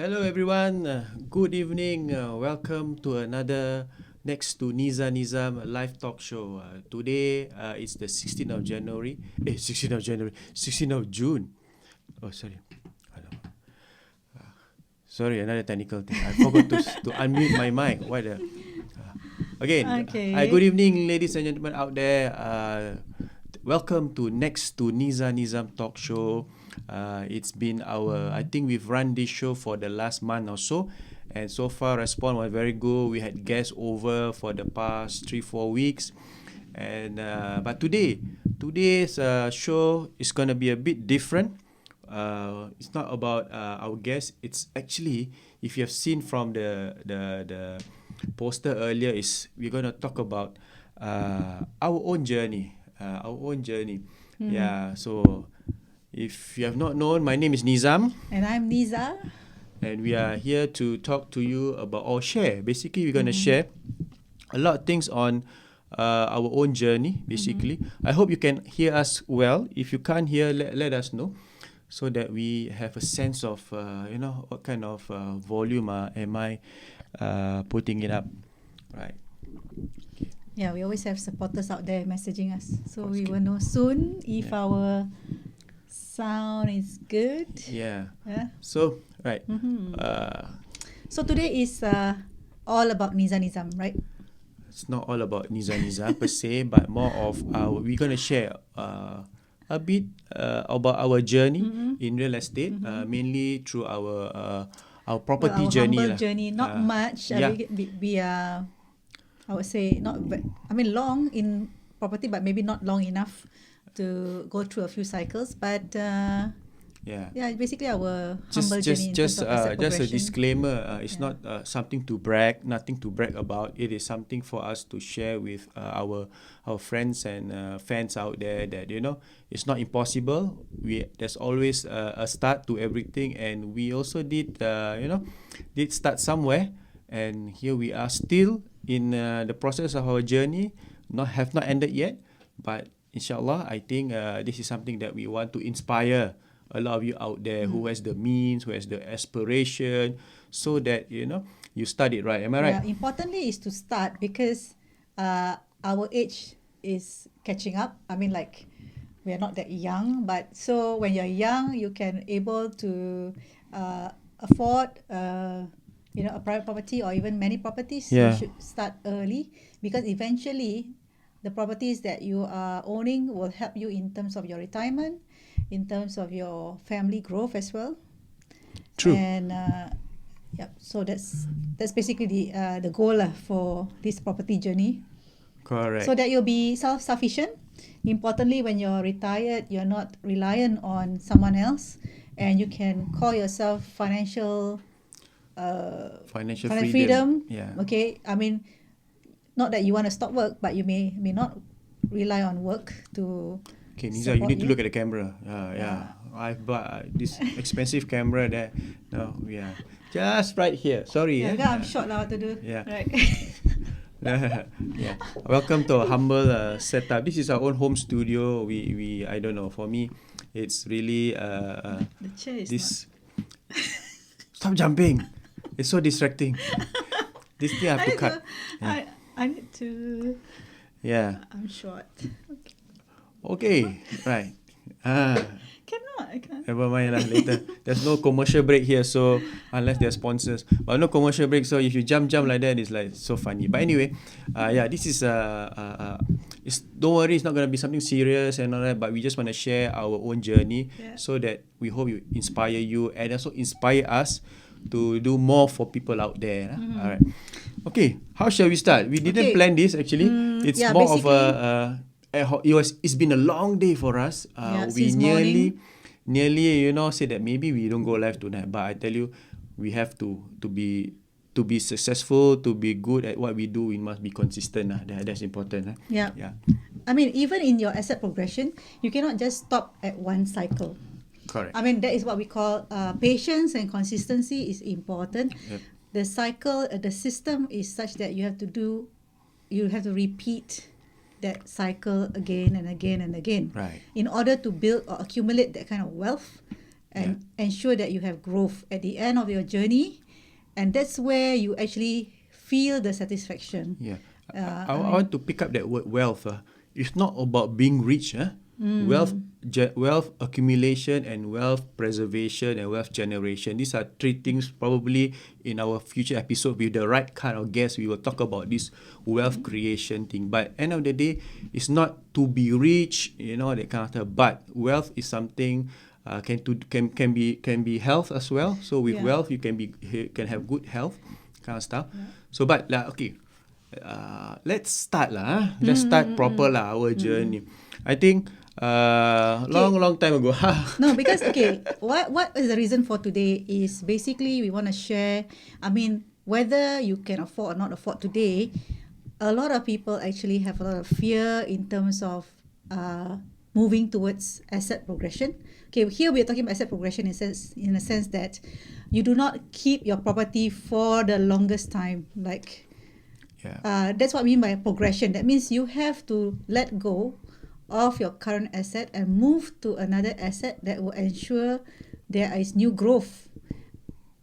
Hello everyone, good evening. Welcome to another Next2NeezaNizam live talk show. Today it's the 16th of January. 16th of January, 16th of June. Oh, sorry. Sorry, another technical thing. I forgot to unmute my mic. Why the? Again, Okay. good evening, ladies and gentlemen out there. Welcome to Next2NeezaNizam talk show. It's been I think we've run this show for the last month or so, and so far response was very good. We had guests over for the past 3-4 weeks, and but today's show is gonna be a bit different. It's not about our guests. It's actually, if you have seen from the poster earlier, is we're gonna talk about our own journey. Yeah. So if you have not known, my name is Nizam, And I'm Neeza. and we are here to talk to you about or share. Basically, we're gonna share a lot of things on our own journey. Basically, I hope you can hear us well. If you can't hear, let us know, so that we have a sense of what kind of volume am I putting it up, right? Yeah, we always have supporters out there messaging us. So we Okay. will know soon if Yeah. our sound is good. Yeah. Yeah. So right. So today is all about NeezaNizam, right? It's not all about NeezaNizam per se, but more of we're gonna share a bit about our journey in real estate, mainly through our property Our journey humble lah. journey, not much. Yeah. We are, I would say, long in property, but maybe not long enough to go through a few cycles. But Yeah. yeah, basically our Just humble journey in terms of asset just a progression. disclaimer. It's Yeah. not something to brag, nothing to brag about. It is something for us to share with our friends and fans out there that it's not impossible. There's always a start to everything, and we also did start somewhere, and here we are still in the process of our journey. Have not ended yet, but inshallah, I think this is something that we want to inspire a lot of you out there who has the means, who has the aspiration, so that you start it right. Am I right? Yeah, importantly is to start because our age is catching up. I mean, like, we are not that young, but so when you're young, you can able to afford a private property or even many properties. Yeah. You should start early because eventually the properties that you are owning will help you in terms of your retirement, in terms of your family growth as well. True. And so that's basically the goal for this property journey. Correct. So that you'll be self-sufficient. Importantly, when you're retired, you're not reliant on someone else, and you can call yourself financial freedom. Yeah. Okay, I mean, not that you want to stop work, but you may not rely on work to. Okay, Niza, you support need to you. look at the camera. Yeah. I've bought this expensive camera there. No, yeah. Just right here. Sorry. Yeah, I'm short lah. What to do? Yeah. Right. Yeah. Welcome to a humble setup. This is our own home studio. We I don't know. For me, it's really The chair is this. Stop jumping! It's so distracting. This thing I have to cut. Yeah. I need to. Yeah. I'm short. Okay. Right. Cannot. I can't. Never mind lah. Later. There's no commercial break here, so unless they're sponsors. But no commercial break, so if you jump like that, it's like so funny. But anyway, this is don't worry, it's not gonna be something serious and all that. But we just want to share our own journey, Yeah. so that we hope you inspire you and also inspire us to do more for people out there. Alright. Okay, how shall we start? We didn't Okay. plan this actually. It's yeah, more of basically- it's been a long day for us. We since morning. nearly said that maybe we don't go live tonight, but I tell you, we have to be successful, to be good at what we do. We must be consistent. That's important. Yeah. Yeah. I mean, even in your asset progression, you cannot just stop at one cycle. Correct. I mean, that is what we call patience and consistency is important. Yep. The cycle, the system is such that you have to repeat that cycle again and again and again. Right. In order to build or accumulate that kind of wealth and ensure that you have growth at the end of your journey, and that's where you actually feel the satisfaction. Yeah. I want to pick up that word wealth. It's not about being rich. Wealth accumulation and wealth preservation and wealth generation. These are three things probably in our future episode with the right kind of guest. We will talk about this wealth creation thing. But end of the day, it's not to be rich, that kind of stuff. But wealth is something can be health as well. So with wealth, you can have good health kind of stuff. Yeah. So but okay. Let's start lah. Let's start proper lah our journey. I think long time ago. No, because what is the reason for today is basically we want to share. I mean, whether you can afford or not afford today, a lot of people actually have a lot of fear in terms of moving towards asset progression. Okay, here we are talking about asset progression in a sense that you do not keep your property for the longest time. Like, that's what I mean by progression. That means you have to let go of your current asset and move to another asset that will ensure there is new growth.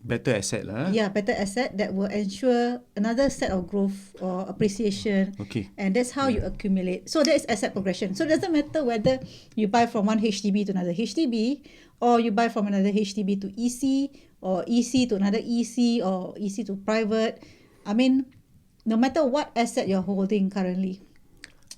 Better asset lah. Yeah, better asset that will ensure another set of growth or appreciation. Okay. And that's how you accumulate. So that is asset progression. So it doesn't matter whether you buy from one HDB to another HDB, or you buy from another HDB to EC, or EC to another EC, or EC to private. I mean, no matter what asset you're holding currently,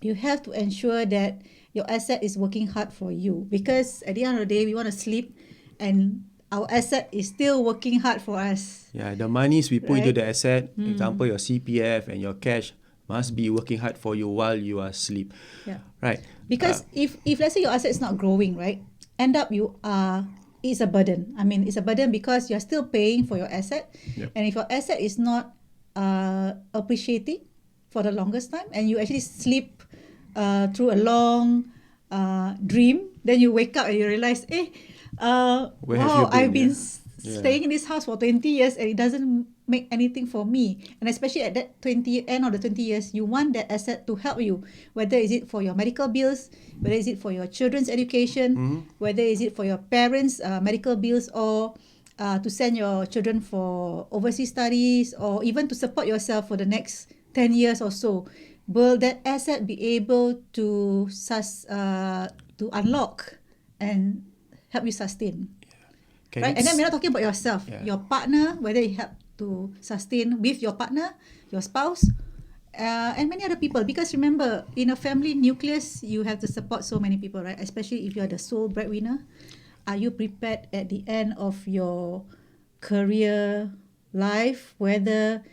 you have to ensure that your asset is working hard for you, because at the end of the day, we want to sleep and our asset is still working hard for us. Yeah, the monies we put into the asset, example your CPF and your cash, must be working hard for you while you are asleep. Yeah. Right. Because if let's say your asset is not growing, right, end up it's a burden. I mean, it's a burden because you're still paying for your asset. Yep. And if your asset is not appreciating for the longest time, and you actually sleep through a long dream, then you wake up and you realize, wow, I've been staying in this house for 20 years and it doesn't make anything for me. And especially at that end of the 20 years, you want that asset to help you, whether is it for your medical bills, whether is it for your children's education, whether is it for your parents' medical bills, or to send your children for overseas studies, or even to support yourself for the next 10 years or so. Will that asset be able to unlock and help you sustain? Right? And then we're not talking about yourself. Your partner, whether you help to sustain with your partner, your spouse, and many other people. Because remember, in a family nucleus, you have to support so many people, right? Especially if you're the sole breadwinner. Are you prepared at the end of your career life, whether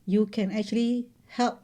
you can actually help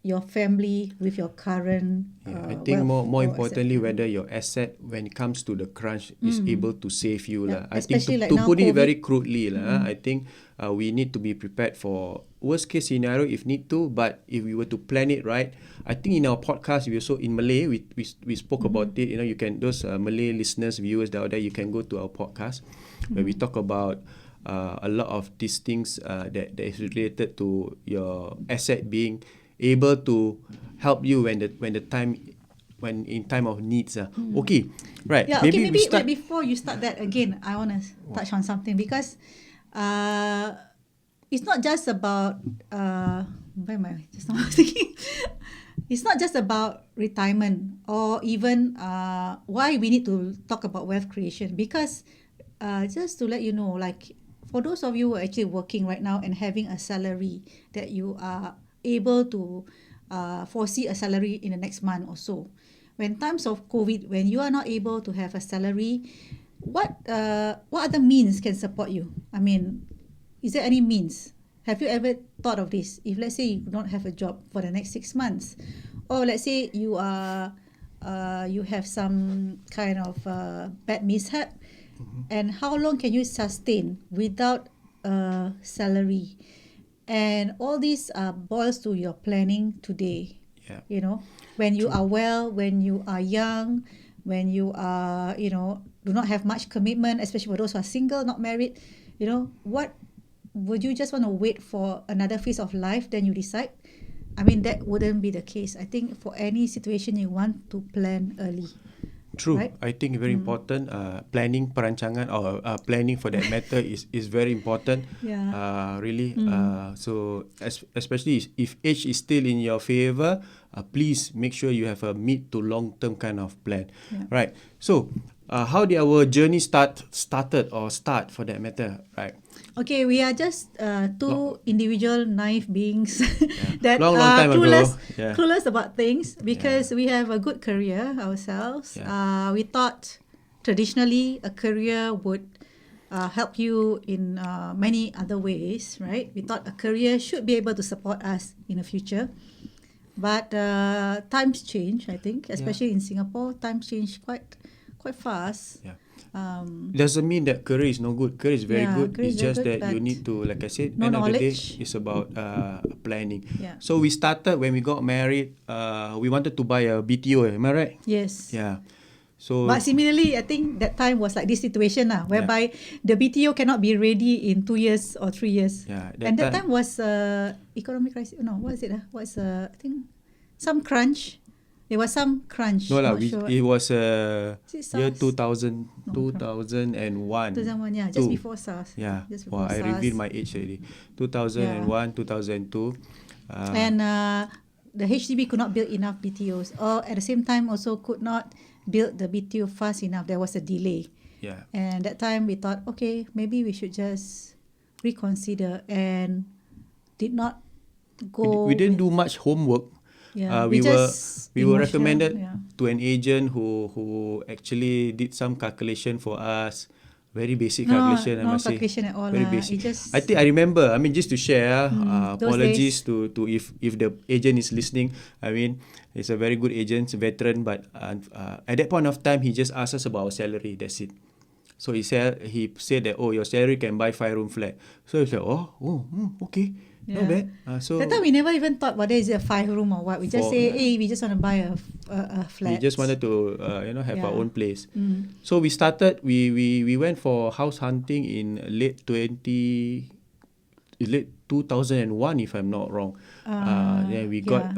your family with your current I think more importantly, whether your asset, when it comes to the crunch, is able to save you. I think to put it very crudely, I think we need to be prepared for worst case scenario if need to. But if we were to plan it right, I think in our podcast, we also in Malay, we spoke about it. You can, those Malay listeners, viewers out there, you can go to our podcast where we talk about a lot of these things that is related to your asset being able to help you when in time of needs. Okay, right. Yeah, maybe before you start that again, I want to touch on something, because it's not just about where am I just now thinking? It's not just about retirement, or even why we need to talk about wealth creation, because just to let you know, like for those of you who are actually working right now and having a salary that you are able to foresee a salary in the next month or so. When times of COVID, when you are not able to have a salary, what other means can support you? I mean, is there any means? Have you ever thought of this? If let's say you don't have a job for the next 6 months, or let's say you have some kind of bad mishap, and how long can you sustain without a salary? And all this boils to your planning today. When you are well, when you are young, when you are, do not have much commitment, especially for those who are single, not married, what would you just want to wait for another phase of life, then you decide? I mean, that wouldn't be the case. I think for any situation, you want to plan early. True. right? I think very important. Planning, perancangan, or planning for that matter is very important. Yeah. Really. So especially if age is still in your favor, please make sure you have a mid to long term kind of plan. Yeah. Right. So how did our journey start for that matter? Right. Okay, we are just two individual naive beings that Long are time ago. Yeah. clueless about things because we have a good career ourselves. Yeah. We thought traditionally a career would help you in many other ways, right? We thought a career should be able to support us in the future. But times change, I think, especially in Singapore. Times change quite fast. Yeah. Doesn't mean that career is no good. Career is very good. Career It's is very just good, that you but need to, like I said, no end of the day, knowledge. it's about planning. Yeah. So we started when we got married. We wanted to buy a BTO. Am I right? Yes. Yeah. So But similarly, I think that time was like this situation whereby the BTO cannot be ready in 2 years or 3 years. Yeah, And that time was economic crisis. No, what is it? I think some crunch. There was some crunch. no lah. Not sure. It was Is it year SARS? 2000, No, 2001. 2001, yeah, just Two. before SARS. Yeah. Just before I SARS. revealed my age already. 2001, 2002. And the HDB could not build enough BTOs, or at the same time also could not build the BTO fast enough. There was a delay. Yeah. And that time we thought, okay, maybe we should just reconsider, and did not go. We didn't do much homework. Yeah, we were recommended yeah. to an agent who actually did some calculation for us. Very basic calculation, I no must say. calculation at all. Very basic. It just, I think I remember. I mean, just to share. those Apologies to if the agent is listening. I mean, he's a very good agent, veteran. But at that point of time, he just asked us about our salary. That's it. So he said that, oh, your salary can buy 5-room flat. So he said, okay. Yeah. Not bad. So that time we never even thought whether is it a 5-room or what. We just say, hey, we just want to buy a flat. we just wanted to have our Yeah. own place. So we started. We went for house hunting in late 2001, if I'm not wrong. Then we got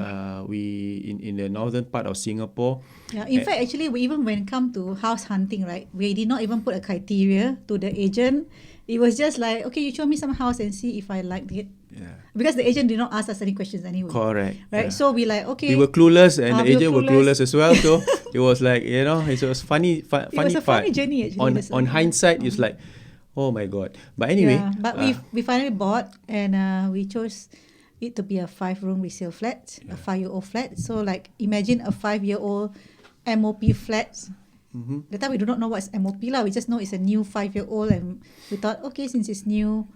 in the northern part of Singapore. Yeah, in fact, actually, we even when it come to house hunting, right, we did not even put a criteria to the agent. It was just like, okay, you show me some house and see if I liked it. Yeah. Because the agent did not ask us any questions anyway. Correct. Right? Yeah. So we like, okay. We were clueless, and the we were agent were clueless as well. So it was like, it was funny. It was a part. funny journey actually. On hindsight, it's like, oh my god. But anyway. Yeah, but we finally bought, and we chose it to be a 5-room resale flat, a 5-year-old flat. So like, imagine a 5-year-old MOP flat. That time we do not know what's MOP lah. We just know it's a new 5-year-old, and we thought, okay, since it's new,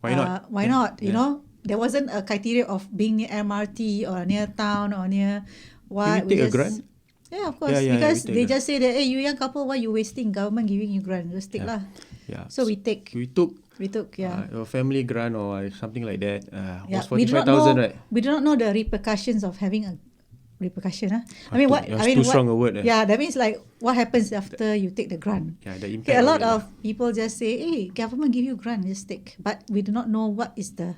Why not? Why not? You know, there wasn't a criteria of being near MRT or near town or near what. Did we take a grant? Yeah, of course. Yeah, because we take they grant. just say that, hey, you young couple, why you wasting? Government giving you grant, just take lah. Yeah. So we took. a family grant or something like that. Was we do not 45,000, know. right? We do not know the repercussions of having a repercussion. I mean, what? That's I mean, too strong a word. Yeah, that means like what happens after you take the grant. Yeah, the impact. Okay, a lot it, of people just say, hey, government give you grant, just take. But we do not know what is the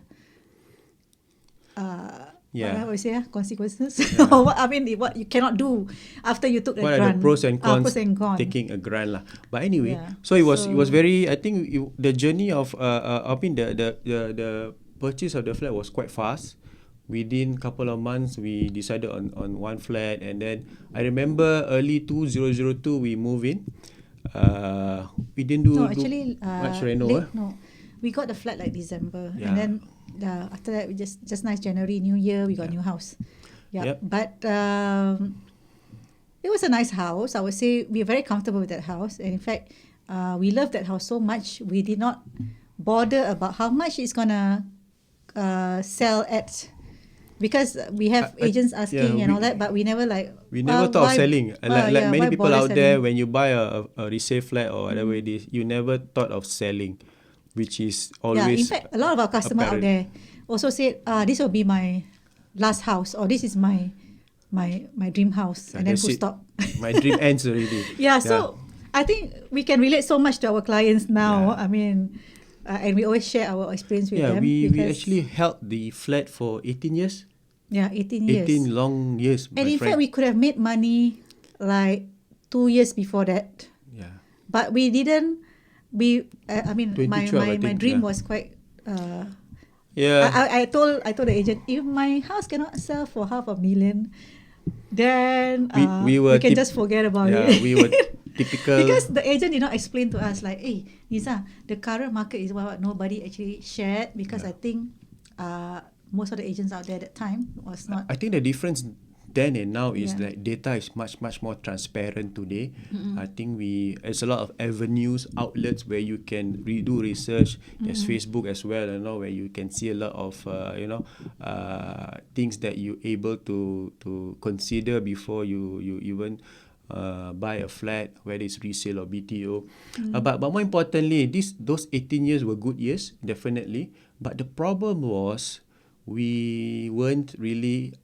what we say, consequences. Or what, I mean, what you cannot do after you took the what grant. are the pros and cons, taking taking a grant lah. But anyway, Yeah. so it was very. I think the journey of I mean the purchase of the flat was quite fast. Within couple of months, we decided on one flat, and then I remember early 2002 we moved in. We didn't do much reno. No, we got the flat like December, Yeah. and then after that we just nice January New Year we got new house. Yeah, Yep. but it was a nice house. I would say we are very comfortable with that house, and in fact, we love that house so much we did not bother about how much it's gonna sell at. Because we have agents asking and all that, but we never We never thought of selling. Like many people out there, selling? when you buy a resale flat or whatever it is, you never thought of selling, which is always. Yeah, in fact, a lot of our customers out there also said, this will be my last house, or this is my dream house, and then full stop. My dream ends already. Yeah, so I think we can relate so much to our clients now. Yeah. I mean, and we always share our experience with them. We actually held the flat for 18 years. Yeah, 18 years. 18 long years. And in fact, we could have made money like 2 years before that. Yeah. But we didn't. I mean, my 2012, I my think, dream yeah. was quite. Yeah. I told the agent, if my house cannot sell for $500,000, then We we were can just forget about yeah, it. we were typical. Because the agent did not explain to us like, hey, Niza, the current market is what nobody actually shared, because Yeah. I think most of the agents out there at that time was not. I think the difference then and now is Yeah. like data is much more transparent today. I think there's a lot of avenues, outlets where you can do research. There's Facebook as well, where you can see a lot of things that you able to consider before you even buy a flat, whether it's resale or BTO. But more importantly, those 18 years were good years, definitely. But the problem was we weren't really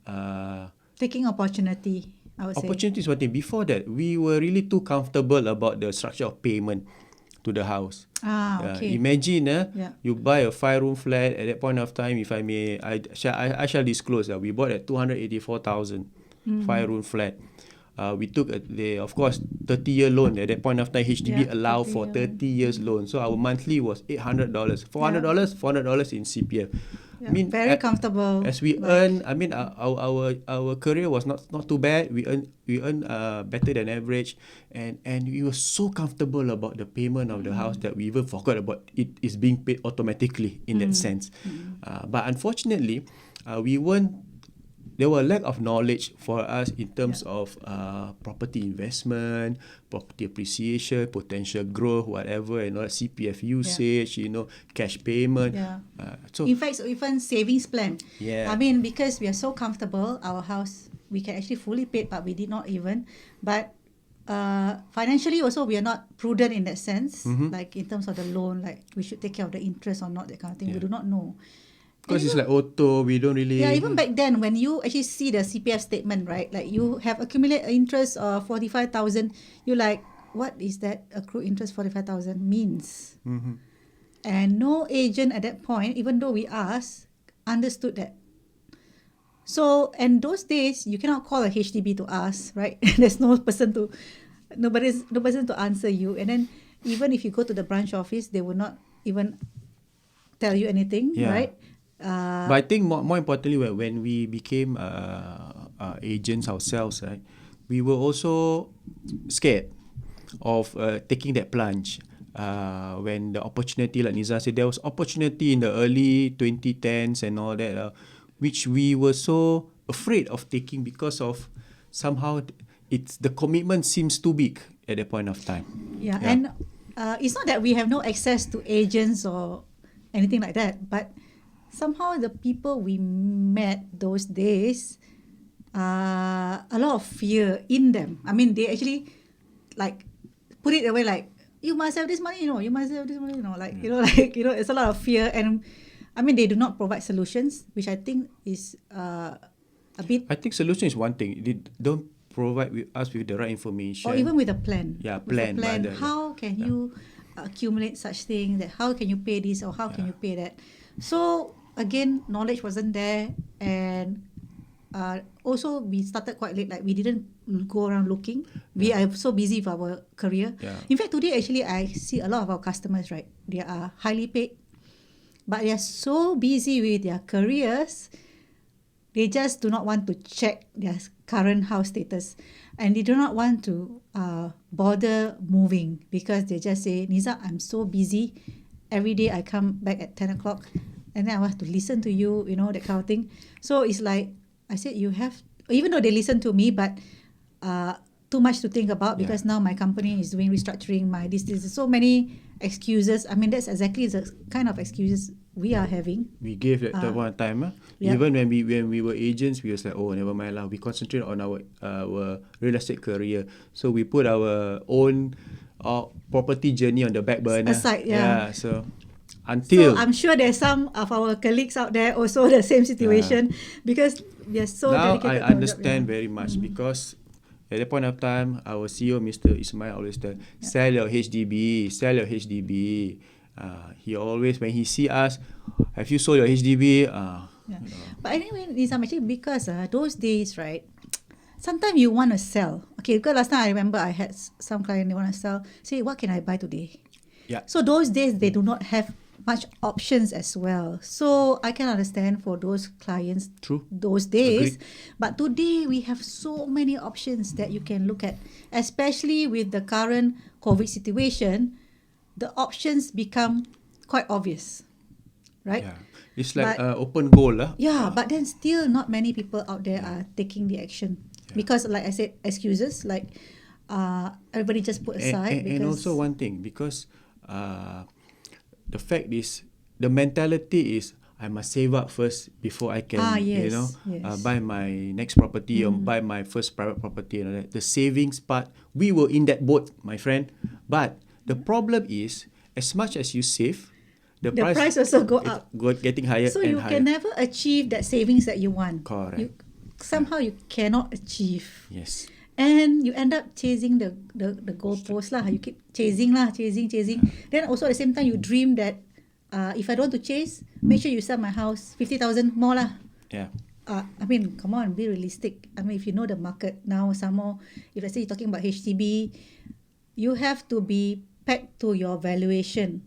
Taking opportunity, I would say. opportunities. One thing before that, we were really too comfortable about the structure of payment to the house. Okay. Imagine Yeah. you buy a 5-room flat at that point of time. If I may, I shall disclose that we bought at 284,000 5-room flat. We took of course 30-year loan at that point of time. HDB Yeah, allow for 30-year 30 years loan, so our monthly was $800, $400 in CPF. Yeah, very comfortable. As we earn, I mean, our career was not too bad. We earn better than average, and we were so comfortable about the payment of the house that we even forgot about it is being paid automatically in that sense. But unfortunately, we weren't. There were a lack of knowledge for us in terms of property investment, property appreciation, potential growth, whatever, CPF usage, cash payment. Yeah. So In fact, so even savings plan. Yeah. I mean, because we are so comfortable, our house, we can actually fully pay, but we did not even. But financially also, we are not prudent in that sense. Like in terms of the loan, like we should take care of the interest or not, that kind of thing. We do not know. because And it's like auto, we don't really. yeah, even back then, when you actually see the CPF statement, right? Like you have accumulated interest of 45,000, you're like, what is that accrued interest 45,000 means? And no agent at that point, even though we asked, understood that. So, and those days, you cannot call a HDB to ask, right? There's no person to answer you. And then even if you go to the branch office, they will not even tell you anything, Yeah. right? But I think more importantly, when we became agents ourselves, right, we were also scared of taking that plunge. When the opportunity, like Niza said, there was opportunity in the early 2010s and all that, which we were so afraid of taking because of somehow the commitment seems too big at that point of time. Yeah. And it's not that we have no access to agents or anything like that, but somehow the people we met those days, a lot of fear in them. I mean, they actually like put it away like, you must have this money, you must have this money, like, it's a lot of fear. And I mean, they do not provide solutions, which I think is a bit. I think solution is one thing. They don't provide us with the right information. Or even with a plan. Yeah, With a plan, rather, how can you accumulate such thing, that how can you pay this or how can you pay that? So again, knowledge wasn't there. And also we started quite late, like we didn't go around looking. We are so busy with our career. In fact, today actually I see a lot of our customers, right, they are highly paid, but they are so busy with their careers, they just do not want to check their current house status, and they do not want to bother moving, because they just say, Niza, I'm so busy, every day I come back at 10 o'clock and then I want to listen to you, that kind of thing. So it's like, I said, you have, even though they listen to me, but too much to think about, because now my company is doing restructuring, this, so many excuses. I mean, that's exactly the kind of excuses we are having. We gave that one time. Even when we were agents, we was like, oh, never mind lah. We concentrate on our real estate career. So we put our own property journey on the back burner. Aside, So So until I'm sure there's some of our colleagues out there also the same situation, because we are so now dedicated I to understand our job. very much, because at that point of time, our CEO, Mr. Ismail, always tell, sell your HDB, sell your HDB. He always, when he see us, have you sold your HDB? But anyway, Nizam, actually, because those days, right, sometimes you want to sell. Okay, because last time I remember I had some client, they want to sell. Say, what can I buy today? Yeah. So those days, they do not have much options as well. So I can understand for those clients True. those days. Agreed. But today, we have so many options that you can look at, especially with the current COVID situation. The options become quite obvious, right? Yeah. It's like But open goal lah. yeah, but then still not many people out there are taking the action because, like I said, excuses like everybody just put aside And also one thing, because the fact is, the mentality is I must save up first before I can, yes, you know, yes. buy my next property or buy my first private property and all that. The savings part, we were in that boat, my friend. But the problem is, as much as you save, the price also go it's up. getting higher So and you higher. can never achieve that savings that you want. Correct. Somehow you cannot achieve. Yes. And you end up chasing the goalpost lah. You keep chasing. Then also at the same time you dream that if I don't want to chase, make sure you sell my house 50,000 more lah. Yeah. I mean, come on, be realistic. I mean, if you know the market now, some more, if let's say you're talking about HDB, you have to be pegged to your valuation.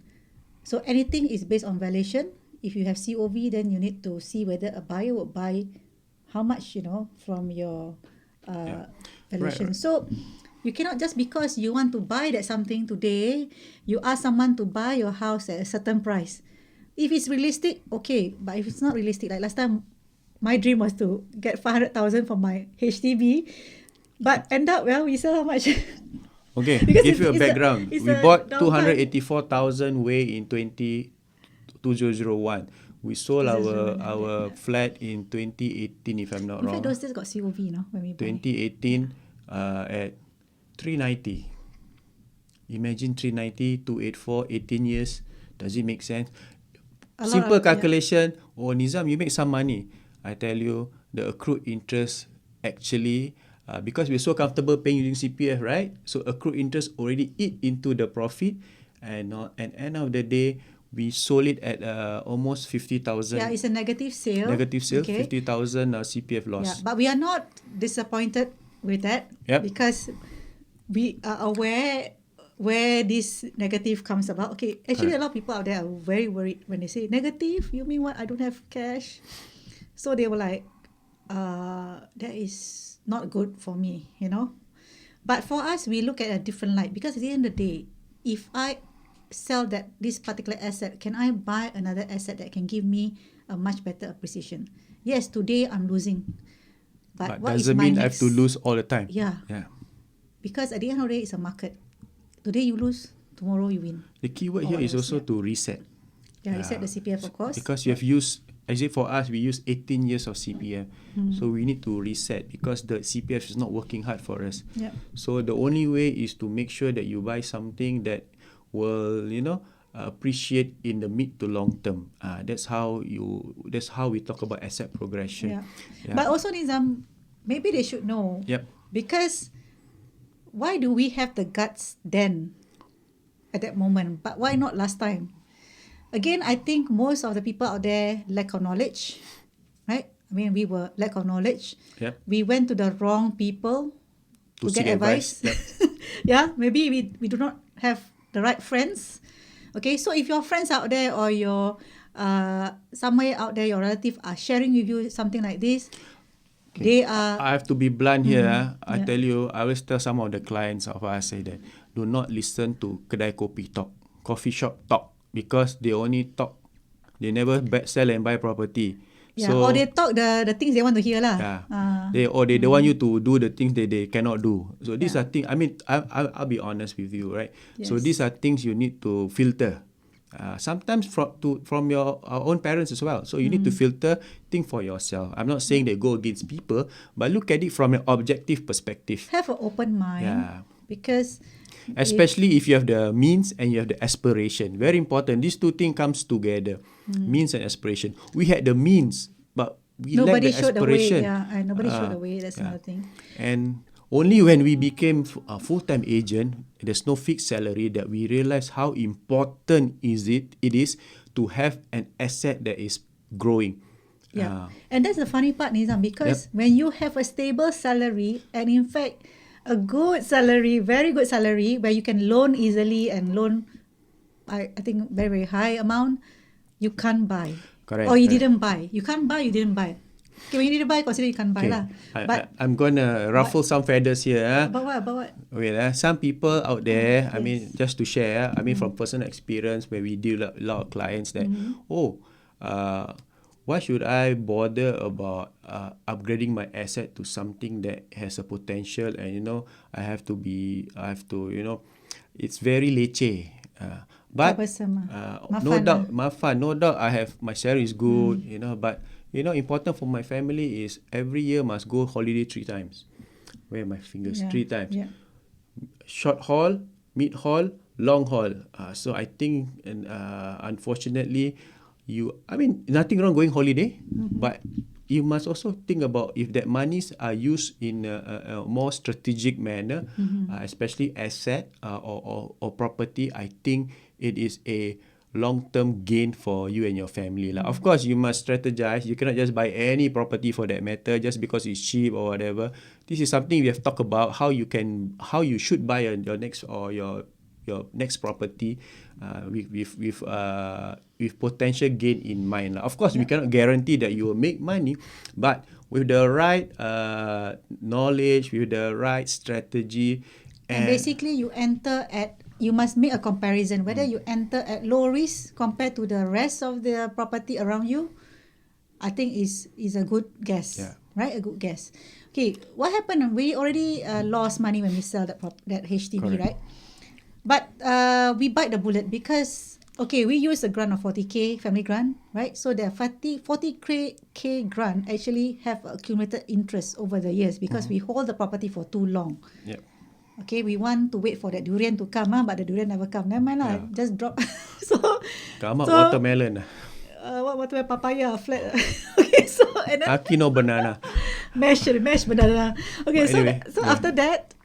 So anything is based on valuation. If you have COV, then you need to see whether a buyer would buy how much, from your valuation. Right. So you cannot just because you want to buy that something today, you ask someone to buy your house at a certain price. If it's realistic, okay. But if it's not realistic, like last time, my dream was to get 500,000 for my HDB, but end up, we sell how much? Okay, Because give you a it's background. it's We a bought downtime. 284,000 way in 2001. We sold 2001, our flat in 2018, if I'm not In wrong. fact, those days got COV, when we buy. 2018 at 390. Imagine 390, 284, 18 years. Does it make sense? A lot Simple of- calculation. Oh, Nizam, you make some money. I tell you, the accrued interest actually, because we're so comfortable paying using CPF, right? So accrued interest already eat into the profit, and at end of the day, we sold it at almost 50,000. Yeah, it's a negative sale. Negative sale, Okay. 50,000 CPF loss. Yeah, but we are not disappointed with that Yep. because we are aware where this negative comes about. Okay, actually a lot of people out there are very worried when they say negative. You mean what? I don't have cash. So they were like, that is not good for me, But for us, we look at a different light because at the end of the day, if I sell this particular asset, can I buy another asset that can give me a much better appreciation? Yes, today I'm losing. But what is doesn't my mean I have next? to lose all the time. Yeah. Because at the end of the day, it's a market. Today you lose, tomorrow you win. The key word here is also to reset. Yeah, reset the CPF, of course. Because you have used, as for us, we use 18 years of CPF. So we need to reset because the CPF is not working hard for us. Yeah. So the only way is to make sure that you buy something that will, appreciate in the mid to long term. That's how we talk about asset progression. Yeah. But also, Nizam, maybe they should know. Yep. Because why do we have the guts then at that moment? But why not last time? Again, I think most of the people out there lack of knowledge, right? I mean, we were lack of knowledge. Yep. We went to the wrong people to seek get advice. Yep. Yeah, maybe we do not have the right friends. Okay, so if your friends out there or your somewhere out there, your relative are sharing with you something like this, they are. I have to be blunt here. I Yeah. tell you, I always tell some of the clients of us say that do not listen to kedai kopi talk, coffee shop talk, because they only talk. They never sell and buy property. Yeah, So, or they talk the things they want to hear lah. yeah. They don't want you to do the things that they cannot do. So these are things. I mean, I'll be honest with you, right? So Yes. these are things you need to filter. Sometimes from your own parents as well. So you need to filter, think for yourself. I'm not saying that go against people, but look at it from an objective perspective. Have an open mind. Yeah. Because Especially if you have the means and you have the aspiration. Very important. These two things comes together. Means and aspiration. We had the means, but we nobody lacked the showed the way. aspiration. Yeah, and nobody showed the way. That's another thing. And only when we became a full-time agent, there's no fixed salary, that we realize how important it is to have an asset that is growing. Yeah. And that's the funny part, Nizam, because when you have a stable salary and in fact a good salary, very good salary, where you can loan easily and loan, I think very, very high amount, you can't buy. Correct. Or you didn't buy. You can't buy, you didn't buy. Okay, when you didn't buy, consider you can't buy lah. But I'm gonna ruffle some feathers here. About what? About what? Wait, some people out there, I Yes. mean, just to share, I mean, from personal experience where we deal with a lot of clients that, why should I bother about upgrading my asset to something that has a potential and, I have to, it's very leceh. But no doubt I have, my salary is good, but, important for my family is every year must go holiday 3 times. Where are my fingers? 3 times. Yeah. Short haul, mid haul, long haul. So I think, unfortunately, nothing wrong going holiday, but you must also think about if that monies are used in a more strategic manner, especially asset or property. I think it is a long-term gain for you and your family. Of course, you must strategize. You cannot just buy any property for that matter just because it's cheap or whatever. This is something we have talked about, how you should buy your next or your next property with potential gain in mind. Of course, we cannot guarantee that you will make money, but with the right knowledge, with the right strategy, and basically you must make a comparison whether you enter at low risk compared to the rest of the property around you. I think is a good guess, right? A good guess. Okay, what happened? We already lost money when we sell that HDB, correct, right? But we bite the bullet because, we use a grant of 40K, family grant, right? So the 40K grant actually have accumulated interest over the years because we hold the property for too long. Yep. Okay, we want to wait for that durian to come, but the durian never come. Never mind lah, just drop. Come up watermelon. What watermelon? Papaya, flat. Okay, so and then Akino banana. Mash banana. Okay, but anyway, so after that,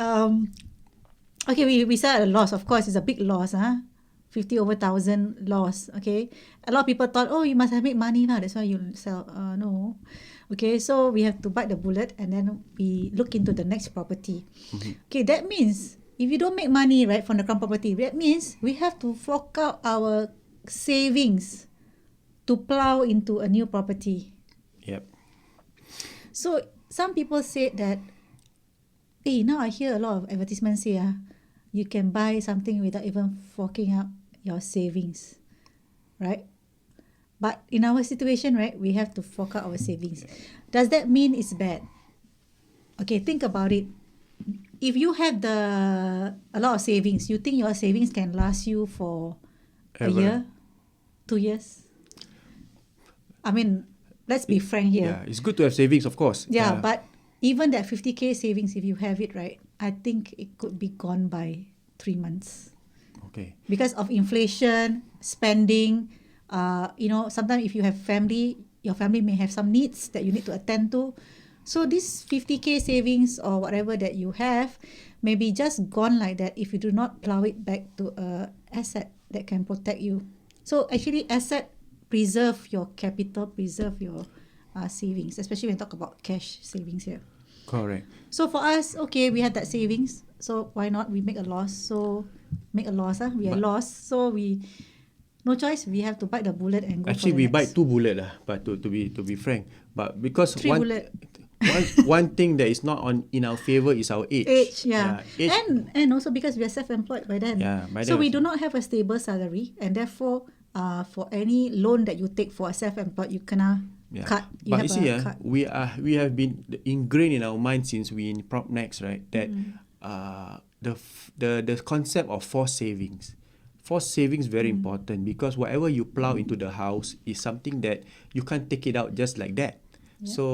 we sell at a loss. Of course, it's a big loss, 50,000 loss. Okay, a lot of people thought, you must have made money now. That's why you sell. No. Okay, so we have to bite the bullet and then we look into the next property. Okay, that means if you don't make money, right, from the current property, that means we have to fork out our savings to plow into a new property. Yep. So some people say that, now I hear a lot of advertisements say, you can buy something without even forking out your savings, right? But in our situation, right, we have to fork out our savings. Does that mean it's bad? Okay, think about it. If you have a lot of savings, you think your savings can last you for a year, 2 years? I mean, let's be frank here. Yeah, it's good to have savings, of course. Yeah, but even that 50K savings, if you have it, right, I think it could be gone by 3 months. Okay. Because of inflation, spending, sometimes if you have family, your family may have some needs that you need to attend to. So this 50K savings or whatever that you have may be just gone like that if you do not plow it back to a asset that can protect you. So actually asset preserve your capital, preserve your savings, especially when we talk about cash savings here. Correct. So for us, we had that savings. So why not we make a loss? So make a loss, we are lost. So we no choice. We have to bite the bullet and go. Actually, for we the next. bite 2 bullets but to be frank, but because 3 bullet. one thing that is not in our favor is our age. Age. And also because we are self-employed by then. So we do not have a stable salary, and therefore, for any loan that you take for a self-employed, you cannot cut. But you see, we have been ingrained in our mind since we in Prop Next, right? That the concept of forced savings. Forced savings very important because whatever you plow into the house is something that you can't take it out just like that. Yeah. So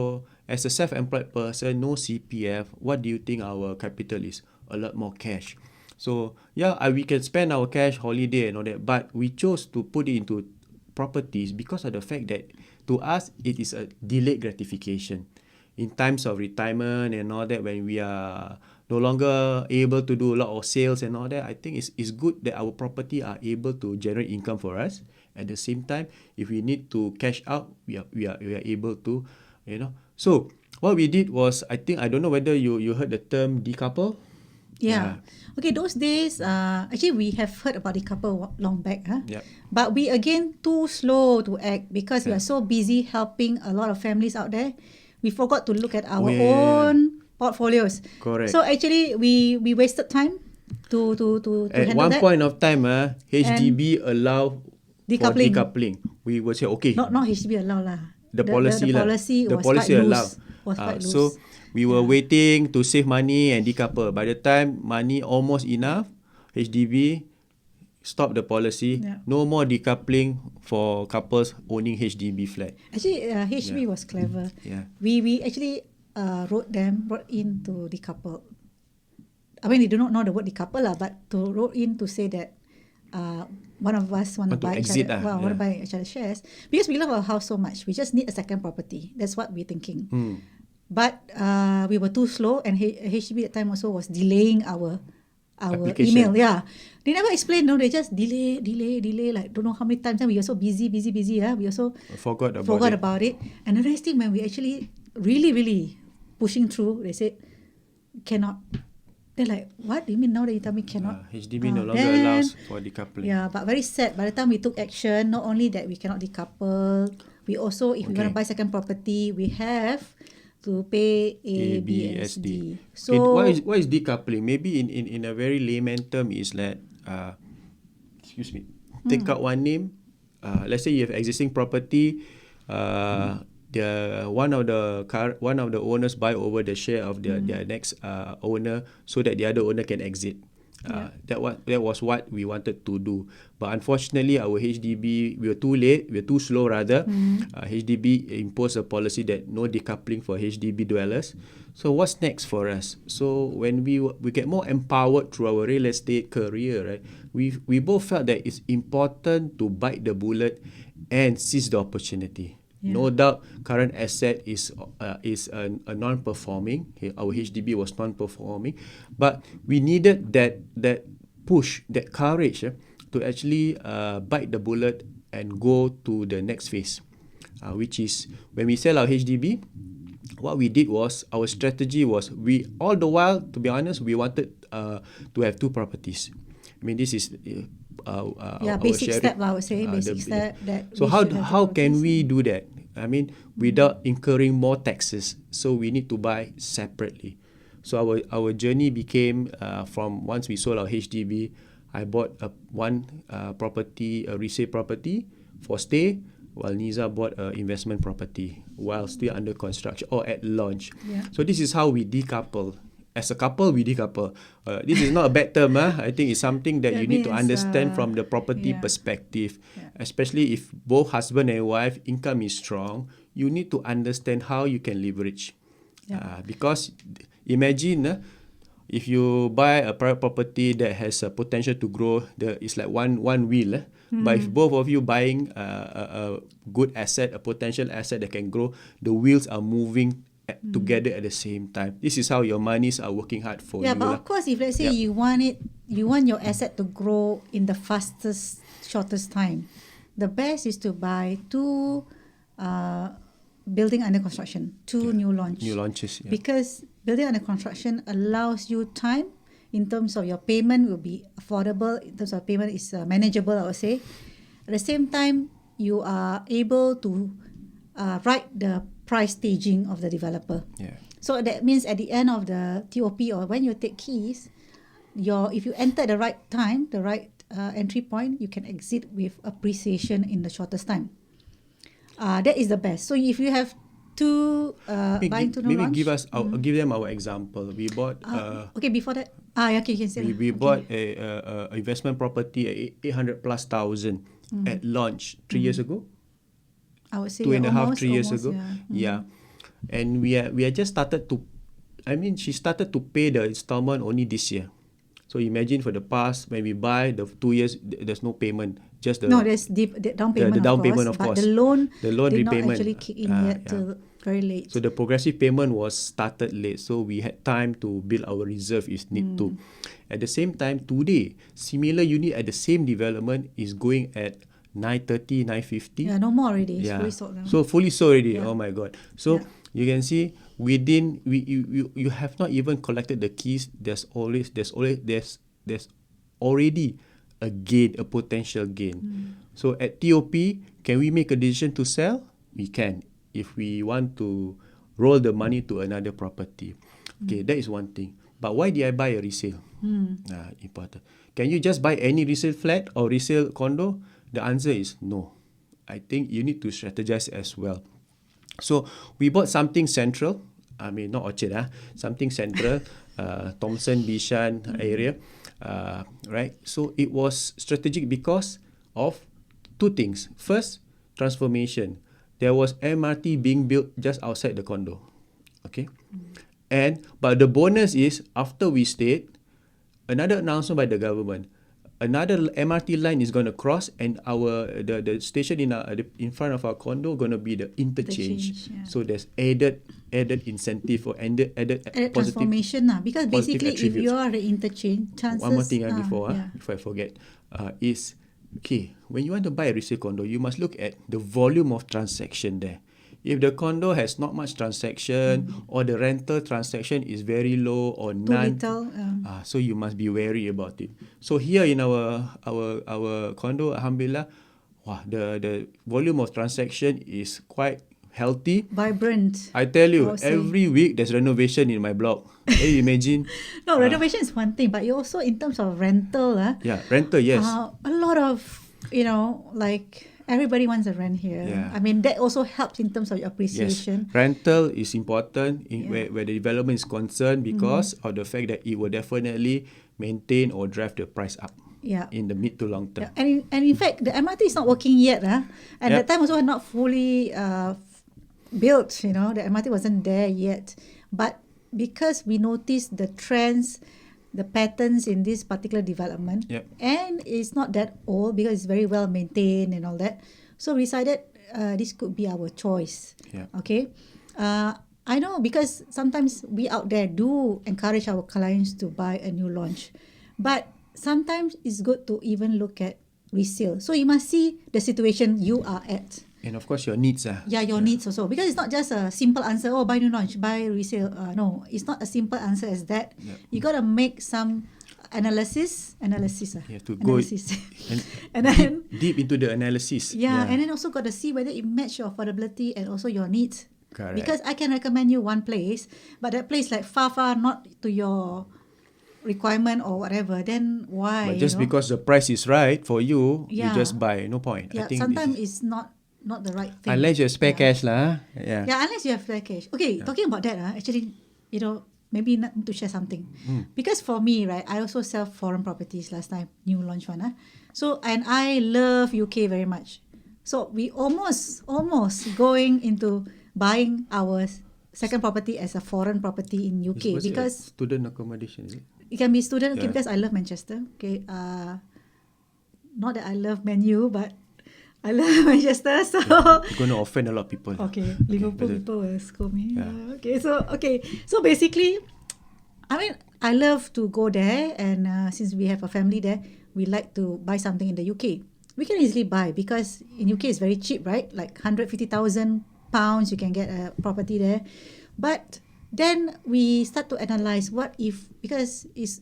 as a self-employed person, no CPF, what do you think our capital is? A lot more cash. So we can spend our cash, holiday and all that, but we chose to put it into properties because of the fact that to us it is a delayed gratification. In times of retirement and all that, when we are no longer able to do a lot of sales and all that, I think it's good that our property are able to generate income for us. At the same time, if we need to cash out, we are able to, you know. So what we did was, I think, I don't know whether you heard the term decouple. Yeah. Okay, those days, actually we have heard about Decouple long back, huh? Yeah. But we again too slow to act because we Yeah. are so busy helping a lot of families out there. We forgot to look at our Yeah. own portfolios. Correct. So actually we wasted time to At handle one that. point of time, HDB allow for Decoupling. decoupling. We would say, okay, Not HDB allow lah. the policy lah. policy The was policy quite allow. loose. Was quite loose. So we were waiting to save money and decouple. By the time money almost enough, HDB stop the policy. Yeah. No more decoupling for couples owning HDB flat. Actually, HDB was clever. Yeah. We actually wrote in to decouple. I mean, they do not know the word decouple lah, but to wrote in to say that one of us want to buy exit each other, want to buy each other shares because we love our house so much. We just need a second property. That's what we're thinking. But we were too slow, and HDB at the time also was delaying our application. email. Yeah, they never explain. No, they just delay. Like don't know how many times. And we were so busy. Yeah, we also Forgot about it. And the next thing, when we actually really pushing through, they said cannot. They're like, what do you mean now that you tell me cannot? HDB no longer allows for decoupling. Yeah, but very sad. By the time we took action, not only that we cannot decouple, we also, if we want to buy second property, we have to pay ABSD. So what is decoupling? Maybe in a very layman term is that take out one name. Let's say you have existing property. One of the owners buy over the share of their next owner so that the other owner can exit. That was what we wanted to do, but unfortunately our HDB, we were too late, we were too slow rather. HDB imposed a policy that no decoupling for HDB dwellers. So what's next for us? So when we get more empowered through our real estate career, right? We both felt that it's important to bite the bullet and seize the opportunity. No doubt, current asset is a non-performing. Our HDB was non-performing, but we needed that push, that courage to actually bite the bullet and go to the next phase, which is when we sell our HDB. What we did was, our strategy was, we all the while, to be honest, we wanted to have two properties. I mean, this is basic step, I would say, basic step. So how can we do that? I mean, without incurring more taxes. So we need to buy separately. So our journey became from once we sold our HDB, I bought one property, a resale property for stay, while Neeza bought an investment property while still under construction or at launch. So this is how we decouple. As a couple, we decouple. This is not a bad term. I think it's something that you need to understand from the property perspective. Especially if both husband and wife income is strong, you need to understand how you can leverage. Because imagine if you buy a private property that has a potential to grow, it's like one wheel. But if both of you buying a good asset, a potential asset that can grow, the wheels are moving together at the same time. This is how your monies are working hard for you. Yeah, but of course, if let's say you want your asset to grow in the fastest, shortest time, the best is to buy two building under construction, two new launches. Because building under construction allows you time in terms of your payment will be affordable, in terms of payment is manageable, I would say. At the same time, you are able to write the price staging of the developer. So that means at the end of the TOP or when you take keys, if you enter the right time, the right entry point, you can exit with appreciation in the shortest time. That is the best. So if you have two buying to no launch, give them our example. We bought okay, before that, okay, you can say we bought a investment property at 800,000 at launch 3 years ago. I would say 2.5, 3 years ago. And we are just started to, she started to pay the installment only this year. So imagine for the past, when we buy the 2 years, there's no payment, just the there's the down payment. The down payment, of course. But the loan repayment not actually kick in yet. Very late. So the progressive payment was started late. So we had time to build our reserve if need to. At the same time, today, similar unit at the same development is going at 930, 950. Yeah, no more already. It's fully sold now. So fully sold already. Yeah. Oh my God. So you can see within you have not even collected the keys. There's already a gain, a potential gain. So at TOP, can we make a decision to sell? We can, if we want to roll the money to another property. Okay, that is one thing. But why did I buy a resale? Important. Can you just buy any resale flat or resale condo? The answer is no. I think you need to strategize as well. So we bought something central. I mean, not Orchard, something central, Thomson, Bishan area, right? So it was strategic because of two things. First, transformation. There was MRT being built just outside the condo. Okay? But the bonus is, after we stayed, another announcement by the government, another MRT line is going to cross, and the station in front of our condo going to be the interchange. So there's added incentive or added positive transformation because basically attributes. If you are the interchange, chances. One more thing before I forget is, okay, when you want to buy a resale condo, you must look at the volume of transaction there. If the condo has not much transaction or the rental transaction is very low or none, too little, so you must be wary about it. So here in our condo, alhamdulillah, the volume of transaction is quite healthy, vibrant. I tell you, every week there's renovation in my block. Can you imagine? No, renovation is one thing, but you also, in terms of rental, rental, yes. A lot of, like, everybody wants a rent here. I mean, that also helps in terms of your appreciation. Yes. Rental is important where the development is concerned because of the fact that it will definitely maintain or drive the price up in the mid to long term. And in fact, the MRT is not working yet. And that time also not fully built, the MRT wasn't there yet. But because we noticed the trends, the patterns in this particular development, and it's not that old because it's very well maintained and all that, so we decided this could be our choice. Okay, I know, because sometimes we out there do encourage our clients to buy a new launch, but sometimes it's good to even look at resale. So you must see the situation you are at. And of course your needs. Your needs also. Because it's not just a simple answer, buy new launch, buy resale. No, it's not a simple answer as that. You got to make some analysis. You have to go and then deep into the analysis. And then also got to see whether it matches your affordability and also your needs. Correct. Because I can recommend you one place, but that place like far not to your requirement or whatever, then why? But just because the price is right for you, you just buy. No point. I think sometimes it's not the right thing. Unless you have spare cash lah. Unless you have spare cash. Okay, talking about that, actually, maybe not to share something. Because for me, right, I also sell foreign properties last time, new launch one. So, and I love UK very much. So we almost going into buying our second property as a foreign property in UK. Because student accommodation, is it? It can be student, because I love Manchester. Okay, not that I love Man U, but I love Manchester, so you're going to offend a lot of people. Okay, Liverpool people will scold me. So basically, I mean, I love to go there, and since we have a family there, we like to buy something in the UK. We can easily buy because in UK it's very cheap, right? Like £150,000, you can get a property there. But then we start to analyze what if, because it's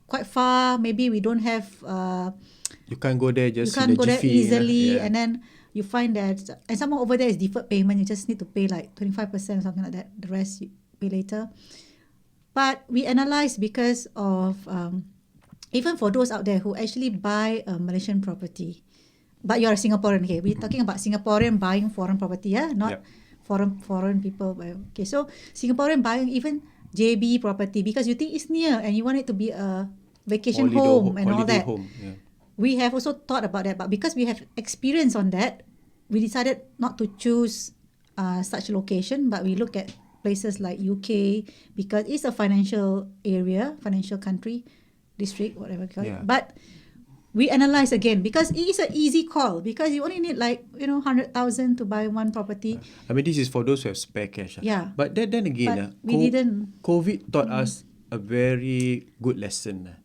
quite far, maybe we don't have you can't go there just you can't go there easily, and then you find that, and somehow over there is deferred payment, you just need to pay like 25% or something like that, the rest you pay later. But we analyze because of even for those out there who actually buy a Malaysian property, but you're a Singaporean, okay, we're talking about Singaporean buying foreign property, not foreign people. Okay, so Singaporean buying even JB property because you think it's near and you want it to be a vacation home and all that. We have also thought about that, but because we have experience on that, we decided not to choose such location, but we look at places like UK because it's a financial area, financial country, district, whatever you call it. But we analyze again, because it is an easy call, because you only need like 100,000 to buy one property. I mean, this is for those who have spare cash. Yeah. But then again, But we didn't. COVID taught us a very good lesson.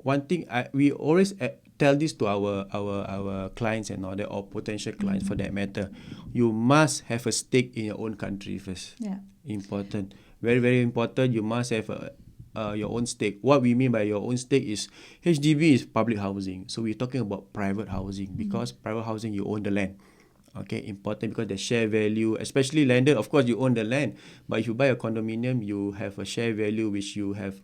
One thing we always tell this to our clients and all that, or potential clients for that matter. You must have a stake in your own country first. Yeah. Important. Very, very important. You must have your own stake. What we mean by your own stake is HDB is public housing. So we're talking about private housing, because private housing, you own the land. Okay, important, because the share value, especially landed, of course you own the land. But if you buy a condominium, you have a share value which you have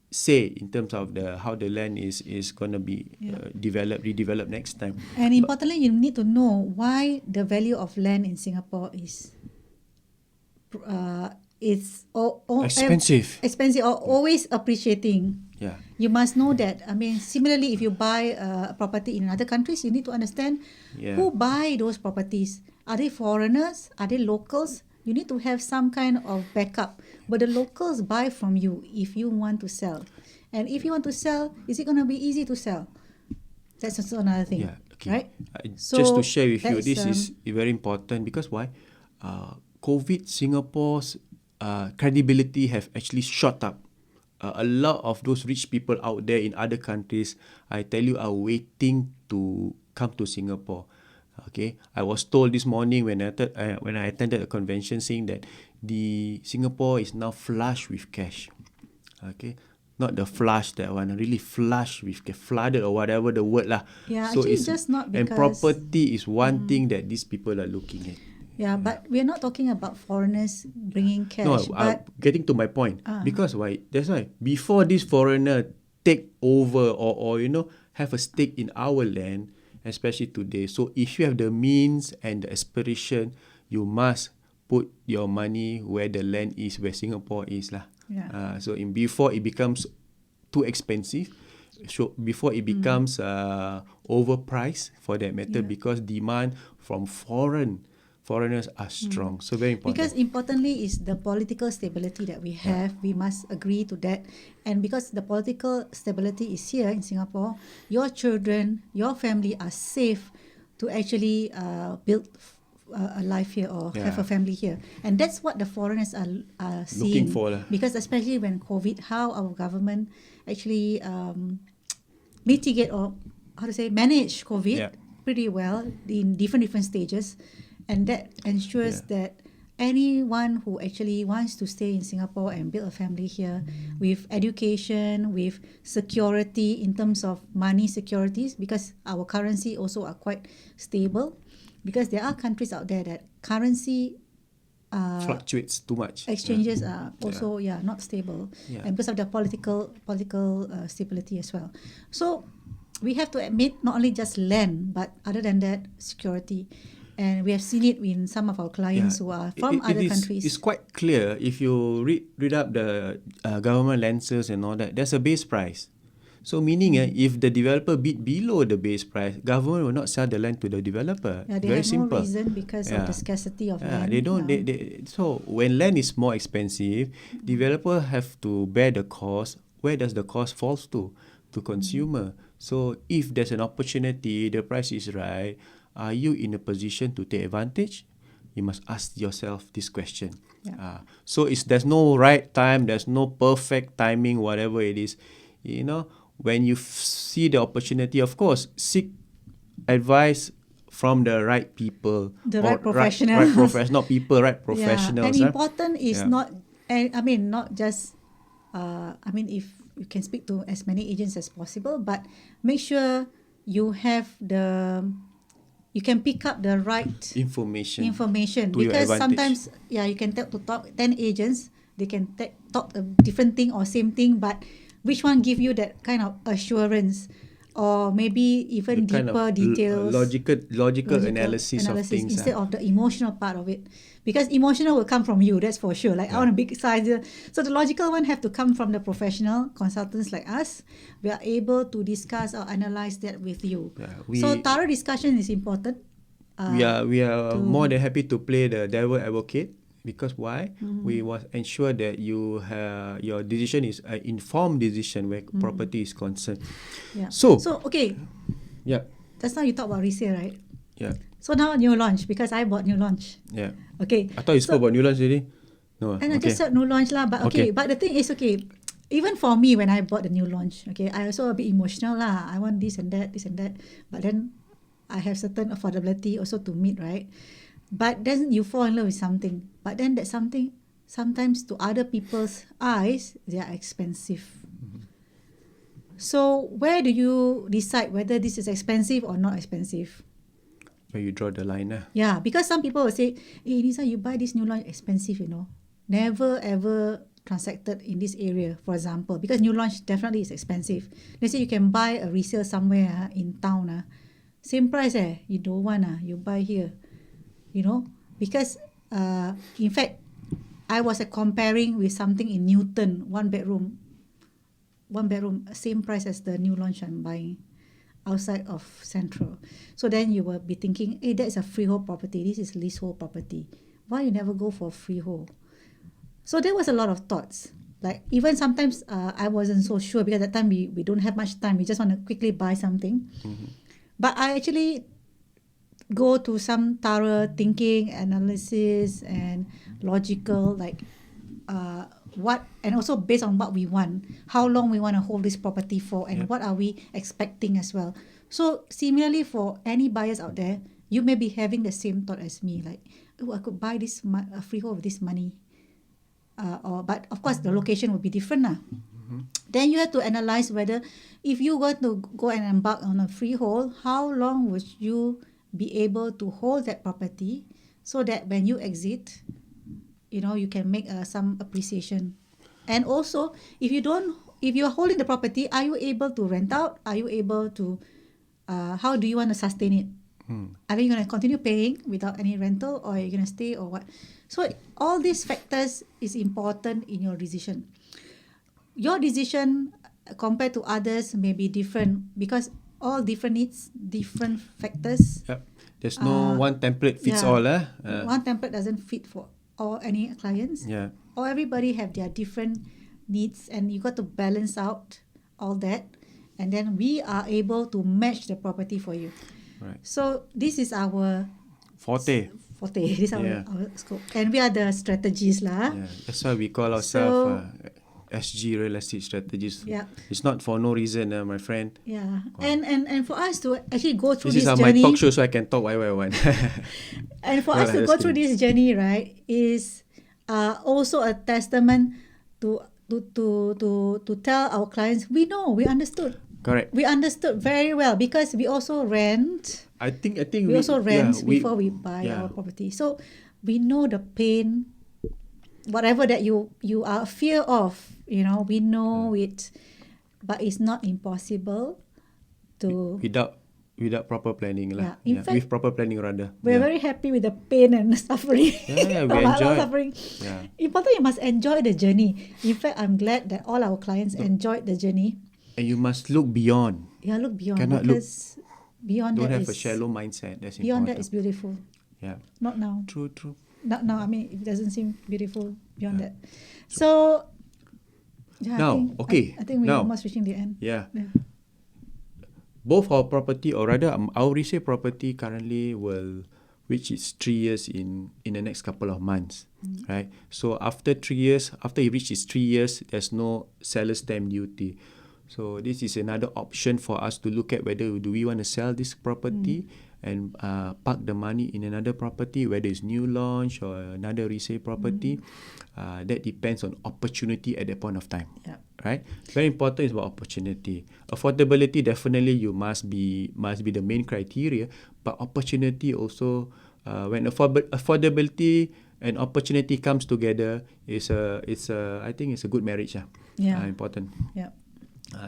say in terms of how the land is going to be redeveloped next time. And importantly, you need to know why the value of land in Singapore is Expensive. expensive, or always appreciating. Yeah. You must know that. I mean, similarly, if you buy a property in other countries, you need to understand who buy those properties. Are they foreigners? Are they locals? You need to have some kind of backup. But the locals buy from you if you want to sell. And if you want to sell, is it going to be easy to sell? That's also another thing. Yeah. Okay. Right? Just to share with you, this is very important, because why? COVID, Singapore's credibility have actually shot up. A lot of those rich people out there in other countries, I tell you, are waiting to come to Singapore. Okay, I was told this morning when I attended a convention, saying that the Singapore is now flush with cash. Okay, not the flush that one, really flush with flooded or whatever the word lah. Yeah, so actually it's just not and because property is one thing that these people are looking at. Yeah, but we're not talking about foreigners bringing cash. No, but getting to my point. Because why? That's why before this foreigner take over or have a stake in our land, especially today. So if you have the means and the aspiration, you must put your money where the land is, where Singapore is lah. Yeah. So before it becomes too expensive, so before it becomes overpriced for that matter, because demand from foreigners are strong. So very important. Because importantly is the political stability that we have. We must agree to that. And because the political stability is here in Singapore, your children, your family are safe to actually build a life here or have a family here. And that's what the foreigners are seeing. Looking for. Because especially when COVID, how our government actually mitigate or manage COVID pretty well in different stages. And that ensures that anyone who actually wants to stay in Singapore and build a family here, with education, with security in terms of money securities, because our currency also are quite stable, because there are countries out there that currency fluctuates too much. Exchanges are also not stable, and because of the political stability as well. So we have to admit not only just land, but other than that, security. And we have seen it in some of our clients who are from other countries. It's quite clear if you read up the government land sales and all that. There's a base price. So meaning if the developer bid below the base price, government will not sell the land to the developer. Yeah, they Very have simple. no reason because of the scarcity of land. They don't. So when land is more expensive, developer have to bear the cost. Where does the cost falls to? To consumer. So if there's an opportunity, the price is right, are you in a position to take advantage? You must ask yourself this question. So there's no right time, there's no perfect timing, whatever it is. When you see the opportunity, of course, seek advice from the right people. The right professionals. Right professional people, right professionals. And important is not just, if you can speak to as many agents as possible, but make sure you have you can pick up the right information because sometimes you can talk 10 agents, they can talk a different thing or same thing, but which one give you that kind of assurance, or maybe even deeper details, logical analysis of things instead of the emotional part of it, because emotional will come from you, that's for sure. Like I want a big size, so the logical one have to come from the professional consultants like us. We are able to discuss or analyze that with you. So thorough discussion is important. We are more than happy to play the devil advocate, Because why? We must ensure that your decision is an informed decision where property is concerned. Yeah. So, So okay, yeah, just now you talk about resale, right? yeah, So now new launch because I bought new launch. yeah. Okay. I thought you spoke about new launch already. No, And I okay. just said new launch lah, but okay. Okay. But the thing is, okay, even for me when I bought the new launch, okay, I also a bit emotional lah. I want this and that. But then I have certain affordability also to meet, right? But then you fall in love with something. But then that something, sometimes to other people's eyes, they are expensive. So where do you decide whether this is expensive or not expensive? Where you draw the line, Yeah, because some people will say, hey, Niza, you buy this new launch expensive, you know. Never ever transacted in this area, for example, because new launch definitely is expensive. Let's say you can buy a resale somewhere in town. Same price, you don't want, you buy here. You know, because in fact, I was comparing with something in Newton, one bedroom, same price as the new launch I'm buying outside of Central. So then you will be thinking, hey, that's a freehold property. This is leasehold property. Why you never go for freehold? So there was a lot of thoughts. Like even sometimes I wasn't so sure because at that time we don't have much time. We just want to quickly buy something. But I actually go to some thorough thinking, analysis, and logical, like what, and also based on what we want, how long we want to hold this property for, and what are we expecting as well. So similarly for any buyers out there, you may be having the same thought as me, like, oh, I could buy this a freehold with this money, but of course the location will be different now. Then you have to analyze whether if you were to go and embark on a freehold, how long would you be able to hold that property so that when you exit, you know, you can make some appreciation. And also, if you're holding the property, are you able to rent out? Are you able to, how do you want to sustain it? Are you going to continue paying without any rental, or are you going to stay, or what? So all these factors is important in your decision. Your decision compared to others may be different because all different needs, different factors. Yep. There's no one template fits all. One template doesn't fit for all any clients. Yeah. Or everybody have their different needs, and you got to balance out all that, and then we are able to match the property for you. Right. So this is our Forte. This is our scope, and we are the strategists lah. Yeah. That's why we call ourselves SGReal Estate Strategist. Yeah. It's not for no reason, my friend. Yeah. And for us to actually go through This this is journey, my talk show, so I can talk whatever I want. and for us to go through this journey, right, is also a testament to tell our clients, we understood. Correct. We understood very well because we also rent. I think We also rent before we buy our property. So we know the pain, whatever that you are fear of, you know, we know it, but it's not impossible to without proper planning lah. In fact, with proper planning rather. We're very happy with the pain and the suffering. Yeah, we enjoy. Suffering. Yeah. Important, you must enjoy the journey. In fact, I'm glad that all our clients enjoyed the journey. And you must look beyond. Yeah, look beyond. Cannot because beyond Don't that have is a shallow mindset. That's beyond important. that is beautiful. Yeah. Not now. True. Not now. I mean, it doesn't seem beautiful beyond that. So, yeah, Now, okay. I think we're almost reaching the end. Yeah. Both our property, or rather our resale property currently will reach its 3 years in the next couple of months, right? So after 3 years, after it reaches 3 years, there's no seller stamp duty. So this is another option for us to look at whether do we want to sell this property and park the money in another property, whether it's new launch or another resale property. That depends on opportunity at that point of time. Yeah. Right? Very important is about opportunity. Affordability, definitely you must be the main criteria, but opportunity also, when affordability and opportunity comes together, I think it's a good marriage. Important. Yeah.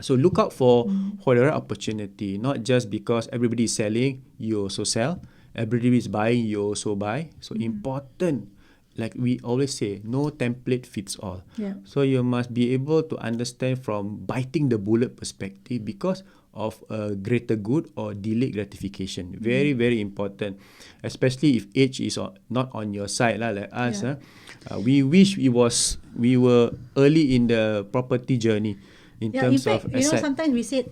So look out for the right opportunity, not just because everybody is selling, you also sell. Everybody is buying, you also buy. So important, like we always say, no template fits all. Yeah. So you must be able to understand from biting the bullet perspective, because of a greater good or delayed gratification. Very, very important. Especially if age is not on your side lah, like us. We wish we were early in the property journey in terms in fact, of asset. sometimes we said,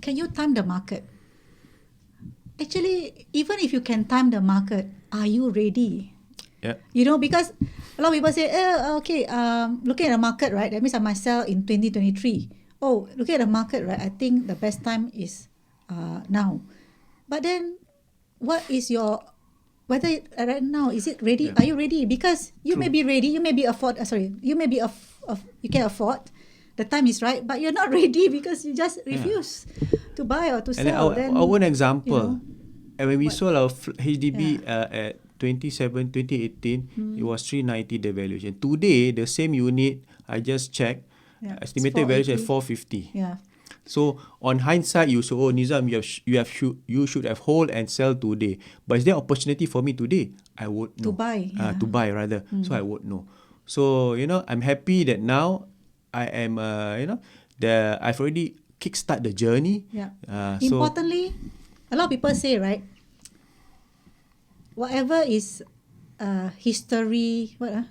can you time the market? Actually, even if you can time the market, are you ready? Yeah. Because a lot of people say, okay, looking at the market, right? That means I might sell in 2023. Oh, looking at the market, right? I think the best time is now. But then, what is your, whether right now, is it ready? Yeah. Are you ready? Because you may be ready, you may be you can afford. The time is right, but you're not ready because you just refuse to buy or to sell. And our own example, and when we sold our HDB at 2018, it was 390 the valuation. Today, the same unit, I just checked, estimated valuation at 450. Yeah. So on hindsight, you say, oh Nizam, you should have hold and sell today. But is there opportunity for me today? I would know. To buy rather. So I would know. So I'm happy that now I am I've already kickstart the journey. Yeah. Importantly, a lot of people say, right, whatever is history, I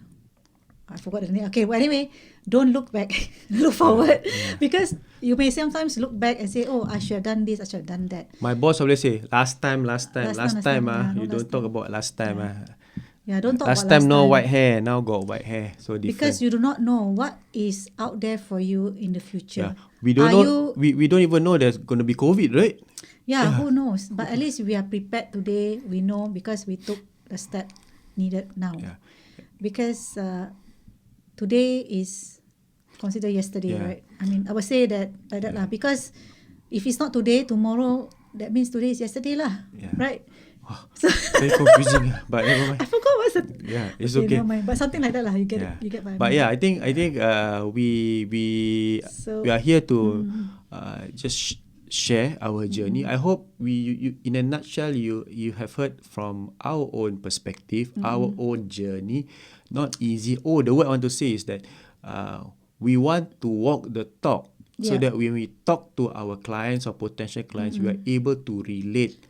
forgot the name. Okay, well anyway, don't look back, look forward. Because you may sometimes look back and say, oh, I should have done this, I should have done that. My boss always say, last time. You don't talk about last time. Yeah, don't talk last about time. Last time. No white hair, now got white hair. So different. Because you do not know what is out there for you in the future. We don't know. We don't even know there's going to be COVID, right? Yeah, who knows? But at least we are prepared today. We know because we took the step needed now. Yeah. Because today is considered yesterday, right? I mean, I would say that like that lah. Because if it's not today, tomorrow, that means today is yesterday lah, right? Wow, very confusing, but never mind. I forgot what's the. Yeah, it's okay. Never mind. But something like that lah. You get it. You get my. But I think we are here to just share our journey. I hope you in a nutshell you have heard from our own perspective, our own journey. Not easy. The word I want to say is that we want to walk the talk so that when we talk to our clients or potential clients, we are able to relate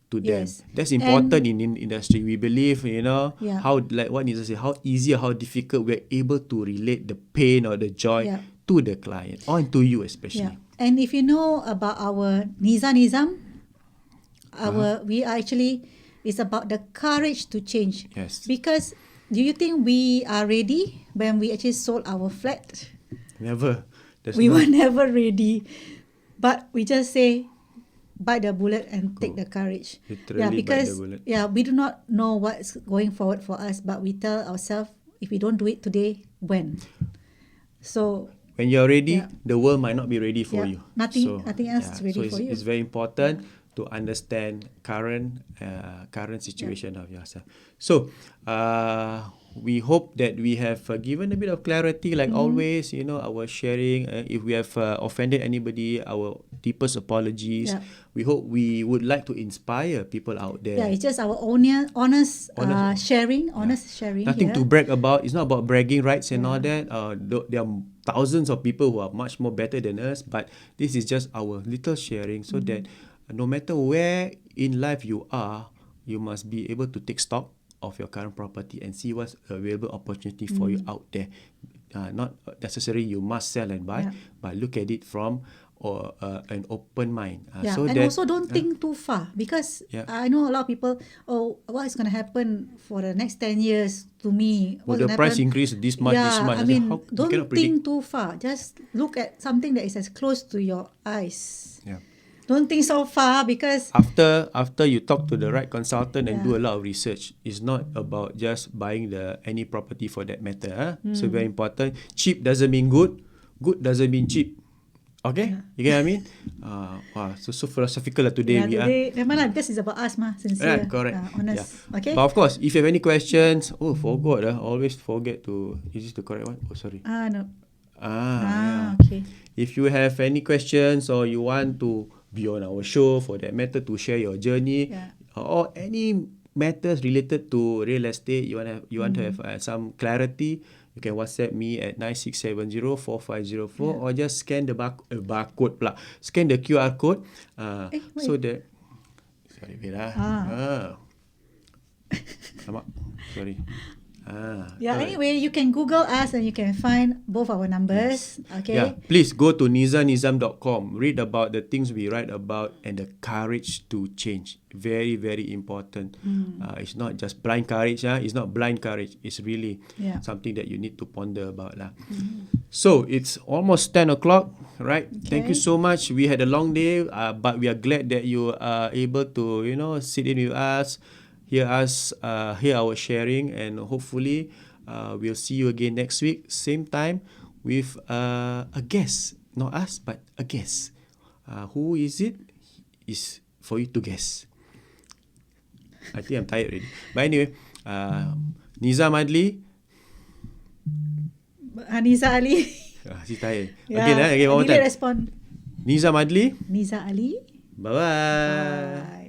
to them. That's important in industry. We believe, how, like what Neeza said, how easy or how difficult we're able to relate the pain or the joy to the client or to you especially. Yeah. And if you know about our NeezaNizam, we are actually, it's about the courage to change. Yes. Because do you think we are ready when we actually sold our flat? Never. We were never ready. But we just say, bite the bullet and take the courage. Literally because bite the bullet. We do not know what's going forward for us, but we tell ourselves, if we don't do it today, when? So when you're ready, the world might not be ready for you. Nothing else is ready for you. It's very important to understand current situation of yourself. So we hope that we have given a bit of clarity, like always, our sharing. If we have offended anybody, our deepest apologies. We hope we would like to inspire people out there. It's just our honest sharing. Nothing to brag about. It's not about bragging rights and all that. There are thousands of people who are much more better than us, but this is just our little sharing so that no matter where in life you are, you must be able to take stock of your current property and see what's available opportunity for you out there. Not necessarily you must sell and buy, but look at it from an open mind. So and that, also don't think too far, because I know a lot of people, what is going to happen for the next 10 years to me? Will the price increase this much, this much? I mean, don't think too far. Just look at something that is as close to your eyes. Don't think so far, because after you talk to the right consultant and do a lot of research, it's not about just buying any property for that matter. So very important. Cheap doesn't mean good. Good doesn't mean cheap. Okay, you get what I mean? Wow, so philosophical today. Because it's about us, sincere, correct. Honest. Okay. But of course, if you have any questions, forgot. Always forget to. Is this the correct one? Oh, sorry. No. Okay. If you have any questions or you want to be on our show for that matter to share your journey or any matters related to real estate, you want to have some clarity, You can WhatsApp me at 96704504 or just scan the barcode pula. Scan the QR code. So wait. that sorry, wait lah. Alamak, sorry. Yeah, anyway, you can Google us and you can find both our numbers. Okay. Yeah, please go to NeezaNizam.com. Read about the things we write about and the courage to change. Very, very important. It's not just blind courage. It's not blind courage. It's really something that you need to ponder about. So, it's almost 10 o'clock, right? Okay. Thank you so much. We had a long day, but we are glad that you are able to, sit in with us, hear our sharing, and hopefully we'll see you again next week, same time, with a guest. Not us, but a guest. Who is it? Is for you to guess. I think I'm tired already. But anyway, Nizam Adli. Neeza Ali. She's tired. Yeah, Again, one more time. Respond. Nizam Adli. Neeza Ali. Bye-bye. Bye.